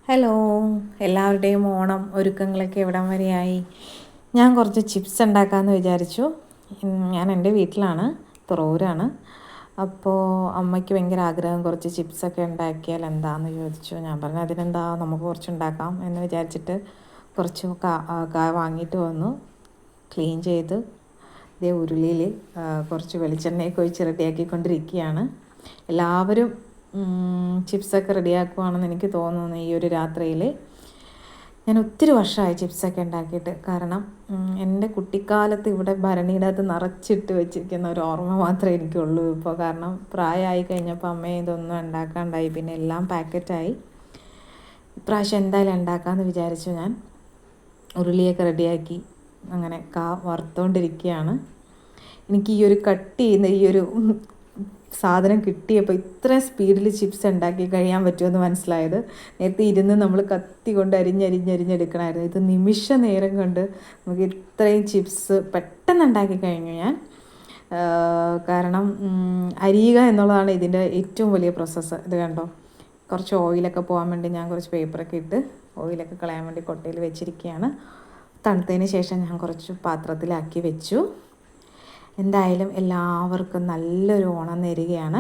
Hello, എല്ലാവരുടെയും ഓണം ഒരുക്കങ്ങളൊക്കെ എവിടം വരെയായി? ഞാൻ കുറച്ച് ചിപ്സ് ഉണ്ടാക്കാമെന്ന് വിചാരിച്ചു. ഞാൻ എൻ്റെ വീട്ടിലാണ്, തുറവൂരാണ്. അപ്പോൾ അമ്മയ്ക്ക് ഭയങ്കര ആഗ്രഹം കുറച്ച് ചിപ്സൊക്കെ ഉണ്ടാക്കിയാൽ എന്താണെന്ന് ചോദിച്ചു. ഞാൻ പറഞ്ഞു അതിനെന്താ, നമുക്ക് കുറച്ച് ഉണ്ടാക്കാം എന്ന് വിചാരിച്ചിട്ട് കുറച്ച് കായ വാങ്ങിയിട്ട് വന്നു. ക്ലീൻ ചെയ്ത് ഇതേ ഉരുളിയിൽ കുറച്ച് വെളിച്ചെണ്ണയൊക്കെ ഒഴിച്ച് റെഡിയാക്കിക്കൊണ്ടിരിക്കുകയാണ്. എല്ലാവരും ചിപ്സൊക്കെ റെഡിയാക്കുവാണെന്ന് എനിക്ക് തോന്നുന്നു ഈ ഒരു രാത്രിയിൽ. ഞാൻ ഒത്തിരി വർഷമായി ചിപ്സൊക്കെ ഉണ്ടാക്കിയിട്ട്. കാരണം എൻ്റെ കുട്ടിക്കാലത്ത് ഇവിടെ ഭരണിയുടെ അകത്ത് നിറച്ചിട്ട് വെച്ചിരിക്കുന്ന ഒരു ഓർമ്മ മാത്രമേ എനിക്കുള്ളൂ ഇപ്പോൾ. കാരണം പ്രായമായി കഴിഞ്ഞപ്പോൾ അമ്മയെ ഇതൊന്നും ഉണ്ടാക്കാണ്ടായി, പിന്നെ എല്ലാം പാക്കറ്റായി. ഇപ്രാവശ്യം എന്തായാലും ഉണ്ടാക്കാമെന്ന് വിചാരിച്ചു. ഞാൻ ഉരുളിയൊക്കെ റെഡിയാക്കി അങ്ങനെ വറുത്തുകൊണ്ടിരിക്കുകയാണ്. എനിക്ക് ഈ ഒരു കട്ട് ചെയ്യുന്ന ഈ ഒരു സാധനം കിട്ടിയപ്പോൾ ഇത്രയും സ്പീഡിൽ ചിപ്സ് ഉണ്ടാക്കി കഴിയാൻ പറ്റുമെന്ന് മനസ്സിലായത്. നേരത്തെ ഇരുന്ന് നമ്മൾ കത്തി കൊണ്ട് അരിഞ്ഞെടുക്കണമായിരുന്നു. ഇത് നിമിഷ നേരം കൊണ്ട് നമുക്ക് ഇത്രയും ചിപ്സ് പെട്ടെന്ന് ഉണ്ടാക്കി കഴിഞ്ഞു ഞാൻ. കാരണം അരിയുക എന്നുള്ളതാണ് ഇതിൻ്റെ ഏറ്റവും വലിയ പ്രോസസ്സ്. ഇത് കണ്ടോ, കുറച്ച് ഓയിലൊക്കെ പോകാൻ വേണ്ടി ഞാൻ കുറച്ച് പേപ്പറൊക്കെ ഇട്ട് ഓയിലൊക്കെ കളയാൻ വേണ്ടി കൊട്ടയിൽ വെച്ചിരിക്കുകയാണ്. തണുത്തതിന് ശേഷം ഞാൻ കുറച്ച് പാത്രത്തിലാക്കി വെച്ചു. എന്തായാലും എല്ലാവർക്കും നല്ലൊരു ഓണം നേരുകയാണ്.